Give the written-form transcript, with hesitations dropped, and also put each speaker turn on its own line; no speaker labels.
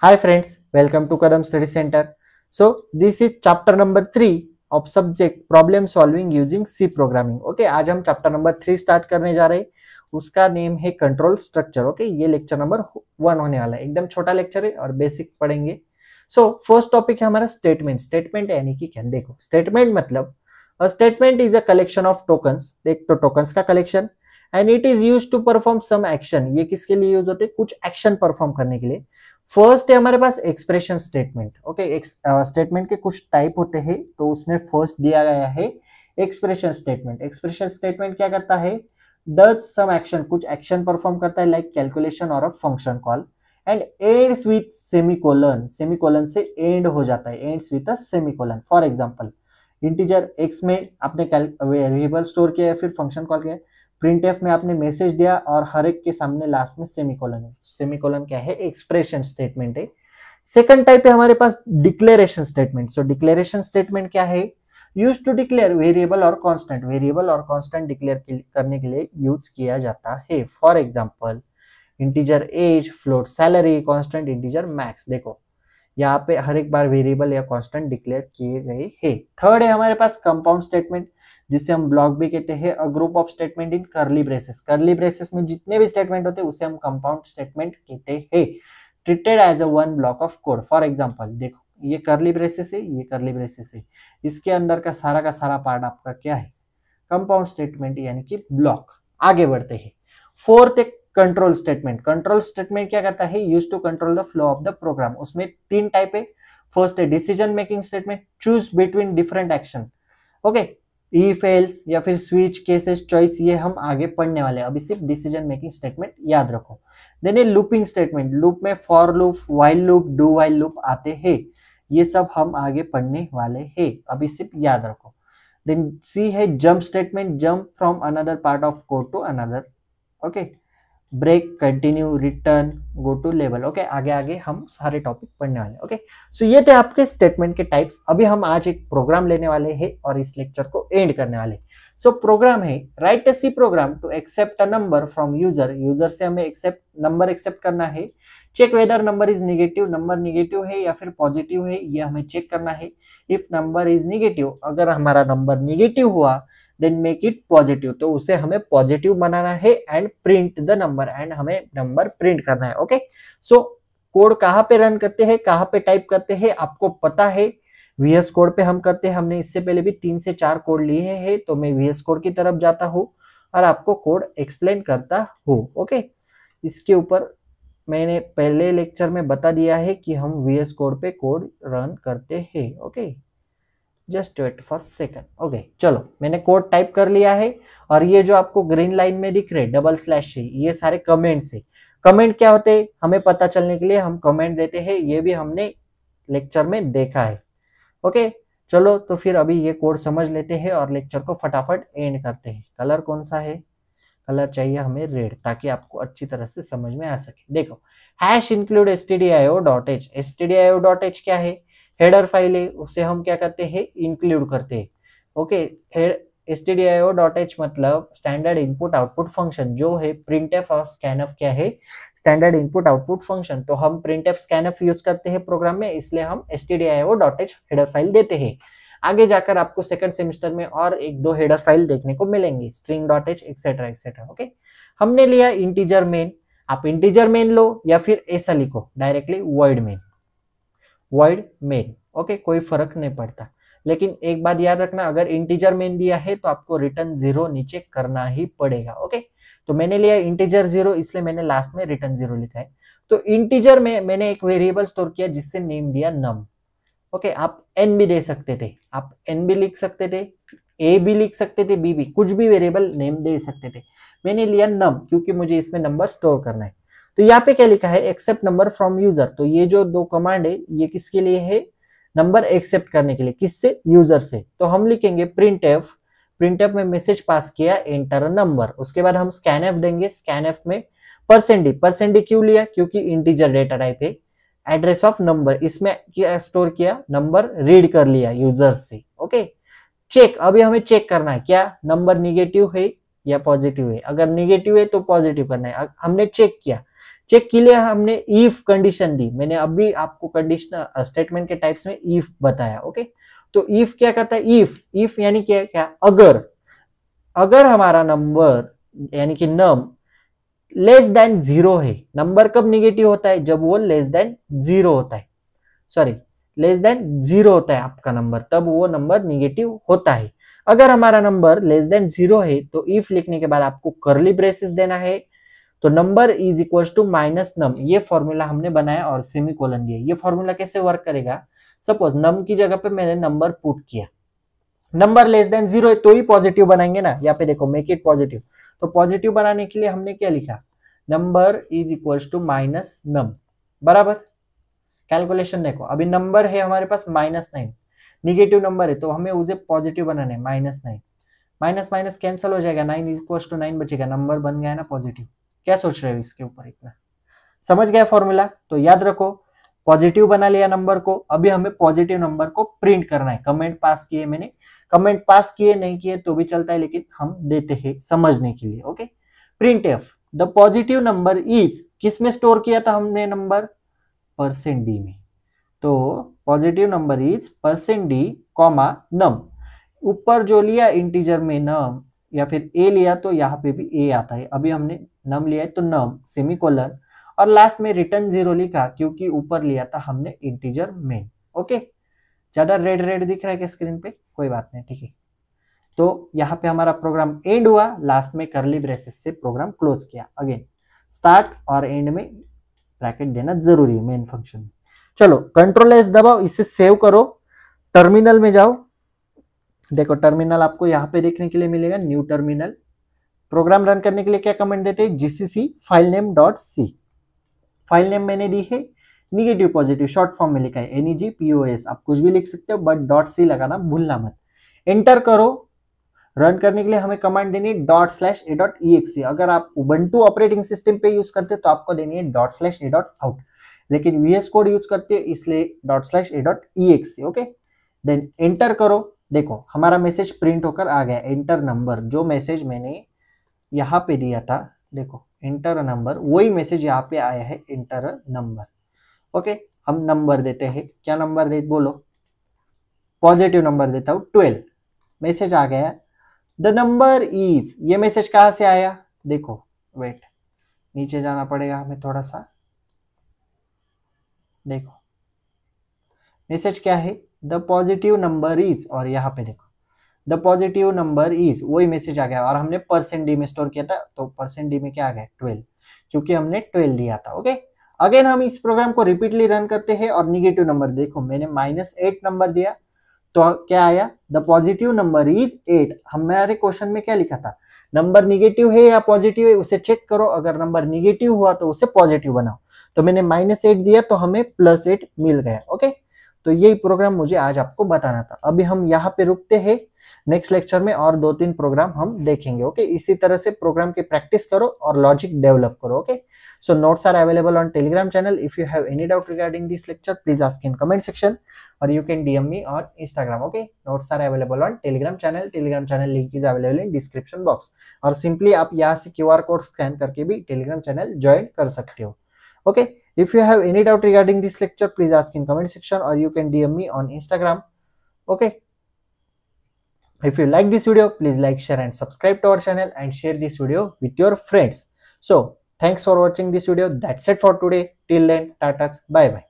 Hi friends, welcome to Kadam Study Center. So this is chapter number 3 of subject problem solving using C programming. Okay, आज हम chapter number 3 start करने जा रहे हैं. उसका name है कंट्रोल स्ट्रक्चर. ओके, ये लेक्चर नंबर 1 होने वाला है. एकदम छोटा लेक्चर है और बेसिक पढ़ेंगे. सो फर्स्ट टॉपिक है हमारा स्टेटमेंट. स्टेटमेंट यानी कि क्या? देखो, स्टेटमेंट मतलब statement is a collection of tokens. देख, तो टोकन्स का collection and it is use to perform some action. ये किसके लिए यूज होते हैं? कुछ एक्शन परफॉर्म करने के लिए. फर्स्ट है हमारे पास एक्सप्रेशन स्टेटमेंट. ओके, स्टेटमेंट के कुछ टाइप होते हैं, तो उसमें फर्स्ट दिया गया है एक्सप्रेशन स्टेटमेंट. एक्सप्रेशन स्टेटमेंट क्या करता है? डज सम एक्शन, कुछ एक्शन परफॉर्म करता है, लाइक कैलकुलेशन और a function call, and ends with semicolon. Semicolon से एंड हो जाता है, ends with a semicolon. For example, integer x में आपने वेरिएबल स्टोर किया है, फिर फंक्शन कॉल किया है. प्रिंट एफ में आपने मैसेज दिया और हर एक के सामने लास्ट में सेमीकोलन है. सेमीकोलन क्या है? एक्सप्रेशन स्टेटमेंट है. सेकंड टाइप है हमारे पास declaration statement. So declaration statement क्या है? यूज टू डिक्लेयर वेरिएबल और कांस्टेंट. वेरिएबल और कांस्टेंट डिक्लेयर करने के लिए यूज किया जाता है. For example, integer age, float salary, constant integer max. देखो, यहाँ पे हर एक बार वेरिएबल या कांस्टेंट डिक्लेयर किए गए हैं. थर्ड है हमारे पास कंपाउंड स्टेटमेंट, जिसे हम ब्लॉक भी कहते हैं. A group of statement in curly braces. Curly braces में जितने भी स्टेटमेंट होते हैं उसे हम कंपाउंड स्टेटमेंट कहते हैं. Treated as a one block of code. For example, देखो, ये कर्ली ब्रेसेस है, ये कर्ली ब्रेसेस है, इसके अंदर का सारा पार्ट आपका क्या है? कंपाउंड स्टेटमेंट यानी कि ब्लॉक. आगे बढ़ते हैं. फोर्थ एक कंट्रोल स्टेटमेंट. कंट्रोल स्टेटमेंट क्या करता है? Use to control the flow of the program. उसमें तीन टाइप है. फर्स्ट है decision making statement, choose between different action. Okay, if else या फिर स्विच, केसेस, चॉइस, ये हम आगे पढ़ने वाले हैं. अभी सिर्फ डिसीजन मेकिंग स्टेटमेंट याद रखो. Then looping statement. लूप में for loop, while loop, do while loop आते हैं. ये सब हम आगे पढ़ने वाले हैं, अभी सिर्फ याद रखो. देन सी है jump statement. Jump from another part of code to another. Okay, break, continue, return, go to लेवल. ओके, आगे आगे हम सारे टॉपिक पढ़ने वाले. ओके, सो ये थे आपके स्टेटमेंट के टाइप्स. अभी हम आज एक प्रोग्राम लेने वाले हैं और इस लेक्चर को एंड करने वाले. सो प्रोग्राम है, write a C program to accept a number from user. User से हमें नंबर एक्सेप्ट करना है. Check whether number is negative. Number negative है या फिर पॉजिटिव है, ये हमें चेक करना है. इफ नंबर इज निगेटिव, अगर हमारा नंबर निगेटिव हुआ, देन मेक इट पॉजिटिव, तो उसे हमें पॉजिटिव बनाना है. And print the number, and हमें नंबर प्रिंट करना है. ओके, सो कोड कहाँ पे रन करते हैं, कहाँ पे टाइप करते हैं, आपको पता है. VS कोड पे हम करते हैं. हमने इससे पहले भी 3 से 4 कोड लिए हैं, तो मैं VS कोड की तरफ जाता हूँ और आपको कोड एक्सप्लेन करता हूँ. ओके, इसके ऊपर मैंने पहले लेक्चर में बता दिया है कि हम VS कोड पे कोड रन करते हैं. Okay, just wait for second. Okay, चलो, मैंने कोड टाइप कर लिया है. और ये जो आपको ग्रीन लाइन में दिख रहे डबल स्लैश है, ये सारे कमेंट्स है. कमेंट क्या होते हैं हमें पता चलने के लिए हम कमेंट देते हैं. ये भी हमने लेक्चर में देखा है. ओके, चलो, तो फिर अभी ये कोड समझ लेते हैं और लेक्चर को फटाफट एंड करते हैं. कलर कौन सा है? कलर चाहिए हमें रेड, ताकि आपको अच्छी तरह से समझ में आ सके. देखो, हैश इंक्लूड stdio.h. stdio.h क्या है? हेडर फाइल है, उसे हम क्या करते हैं? इंक्लूड करते हैं. ओके, stdio.h मतलब स्टैंडर्ड इनपुट आउटपुट फंक्शन. जो है printf और scanf क्या है? Standard input output function. तो हम printf scanf यूज करते हैं प्रोग्राम में, इसलिए हम stdio.h हेडर फाइल देते हैं. आगे जाकर आपको सेकंड सेमेस्टर में और एक दो हेडर फाइल देखने को मिलेंगी, string.h एक्सेट्रा एक्सेट्रा. ओके, हमने लिया इंटीजर मेन. आप इंटीजर मेन लो या फिर ऐसा लिखो directly void main. void main. Okay, कोई फर्क नहीं पड़ता. लेकिन एक बात याद रखना, अगर इंटीजर मेन दिया है तो आपको रिटर्न 0 नीचे करना ही पड़ेगा. ओके, तो मैंने लिया इंटीजर 0, इसलिए मैंने लास्ट में रिटर्न 0 लिखा है. तो इंटीजर में मैंने एक वेरिएबल स्टोर किया जिससे नेम दिया नम. ओके, आप n भी दे सकते थे, आप n भी लिख सकते थे, a भी लिख सकते थे, b भी, कुछ भी वेरिएबल नेम दे सकते थे. मैंने लिया नम क्योंकि मुझे इसमें नंबर स्टोर करना है. तो यहाँ पे क्या लिखा है? Accept number from user. तो ये जो दो कमांड है ये किसके लिए है? नंबर एक्सेप्ट करने के लिए. किससे? यूजर से. तो हम लिखेंगे printf. printf में मैसेज पास किया, एंटर नंबर. उसके बाद हम scanf देंगे. scanf में %d क्यों लिया? क्योंकि इंटीजर डेटा टाइप है. एड्रेस ऑफ नंबर, इसमें क्या स्टोर किया? नंबर रीड कर लिया यूजर से. Okay, check. अभी हमें चेक करना है क्या नंबर निगेटिव है या पॉजिटिव है. अगर निगेटिव है तो पॉजिटिव करना है. हमने चेक किया. चेक के लिए हमने इफ कंडीशन दी, मैंने अभी आपको कंडीशनल स्टेटमेंट के टाइप्स में इफ बताया। ओके, तो इफ क्या कहता है, इफ यानी क्या, अगर हमारा नंबर यानी कि नम लेस देन 0 है। नंबर कब निगेटिव होता है, जब वो लेस देन 0 होता है, सॉरी लेस देन 0 होता है आपका नंबर, तब वो नंबर निगेटिव होता है। अगर हमारा नंबर लेस देन 0 है तो इफ लिखने के बाद आपको कर्ली ब्रेसेस देना है, तो number is equal to minus num, ये फॉर्मूला हमने बनाया और सेमीकोलन दिया। ये फॉर्मूला कैसे वर्क करेगा, सपोज नम की जगह पे मैंने नंबर पुट किया, नंबर लेस देन 0 है तो ही पॉजिटिव बनाएंगे ना, यहाँ पे देखो मेक इट पॉजिटिव, तो पॉजिटिव बनाने के लिए हमने क्या लिखा, number is equal to minus num, बराबर। कैलकुलेशन देखो, अभी नंबर है हमारे पास -9, निगेटिव नंबर है तो हमें उसे पॉजिटिव बनाना है, -9, माइनस माइनस कैंसिल हो जाएगा, 9 इज इक्वल टू 9 बचेगा, नंबर बन गया है ना पॉजिटिव। क्या सोच रहे हो इसके ऊपर इतना, समझ गया फॉर्मूला, तो याद रखो पॉजिटिव बना लिया नंबर को, अभी हमें पॉजिटिव नंबर को प्रिंट करना है। कमेंट पास किए मैंने, कमेंट पास किए नहीं किए तो भी चलता है, लेकिन हम देते हैं समझने के लिए। Okay, print F the positive number is, किस में स्टोर किया था हमने नंबर, %d में, तो positive number is %d comma num, ऊपर जो लिया इंटीजर में नम या फिर ए लिया तो यहाँ पे भी ए आता है, अभी हमने नम लिया है तो नम सेमीकोलन और लास्ट में रिटर्न 0 लिखा क्योंकि ऊपर लिया था हमने इंटीजर में। ओके, ज्यादा रेड रेड दिख रहा है क्या स्क्रीन पे, कोई बात नहीं, ठीक है। तो यहाँ पे हमारा प्रोग्राम एंड हुआ, लास्ट में कर्ली ब्रेसेस से प्रोग्राम क्लोज किया। अगेन स्टार्ट और एंड में ब्रैकेट देना जरूरी है मेन फंक्शन में। चलो कंट्रोल एस दबाओ, इसे सेव करो, टर्मिनल में जाओ, देखो टर्मिनल आपको यहाँ पे देखने के लिए मिलेगा, न्यू टर्मिनल। प्रोग्राम रन करने के लिए क्या कमांड देते हैं, GCC file name dot C, file name मैंने दी है निगेटिव पॉजिटिव, शॉर्ट फॉर्म में लिखा है NEGPOS, आप कुछ भी लिख सकते हो बट .c लगाना भूलना मत। एंटर करो, रन करने के लिए हमें कमांड देनी है ./a.exe, अगर आप उबंटू ऑपरेटिंग सिस्टम पे यूज करते हो तो आपको देनी है ./a.out, लेकिन VS कोड यूज करते हैं इसलिए ./a.exe। ओके, देन एंटर करो, देखो हमारा मैसेज प्रिंट होकर आ गया, एंटर नंबर, जो मैसेज मैंने यहाँ पे दिया था, देखो एंटर नंबर, वही मैसेज यहाँ पे आया है, एंटर नंबर। ओके, हम नंबर देते हैं, क्या नंबर दे बोलो, पॉजिटिव नंबर देता हूँ 12, मैसेज आ गया, द नंबर इज, ये मैसेज कहाँ से आया, देखो वेट, नीचे जाना पड़ेगा हमें थोड़ा सा, देखो मैसेज क्या है, द पॉजिटिव नंबर इज, और यहाँ पे देखो द पॉजिटिव नंबर इज, वही मैसेज आ गया, और हमने %d में स्टोर किया था तो %d में क्या आ गया 12, क्योंकि हमने 12 दिया था। ओके, अगेन हम इस प्रोग्राम को रिपीटली रन करते हैं और निगेटिव नंबर, देखो मैंने -8 नंबर दिया तो क्या आया, द पॉजिटिव नंबर इज 8। हमारे क्वेश्चन में क्या लिखा था, नंबर निगेटिव है या पॉजिटिव है उसे चेक करो, अगर नंबर निगेटिव हुआ तो उसे पॉजिटिव बनाओ, तो मैंने -8 दिया तो हमें +8 मिल गया। ओके, तो यही प्रोग्राम मुझे आज आपको बताना था। अभी हम यहाँ पे रुकते हैं, नेक्स्ट लेक्चर में और 2-3 प्रोग्राम हम देखेंगे। ओके, इसी तरह से प्रोग्राम की प्रैक्टिस करो और लॉजिक डेवलप करो। Okay, so notes are available on Telegram channel. If you have any doubt regarding this lecture, please ask in comment section or you can DM me on Instagram. Okay, notes are available on Telegram channel. Telegram channel link is available in description box. और simply आप यहाँ से QR code scan करके भी Telegram channel join कर सकते हो। Okay, if you have any doubt regarding this lecture, please ask in comment section or you can DM me on Instagram. Okay, if you like this video, please like, share and subscribe to our channel and share this video with your friends. So thanks for watching this video. That's it for today. Till then, tata, bye bye.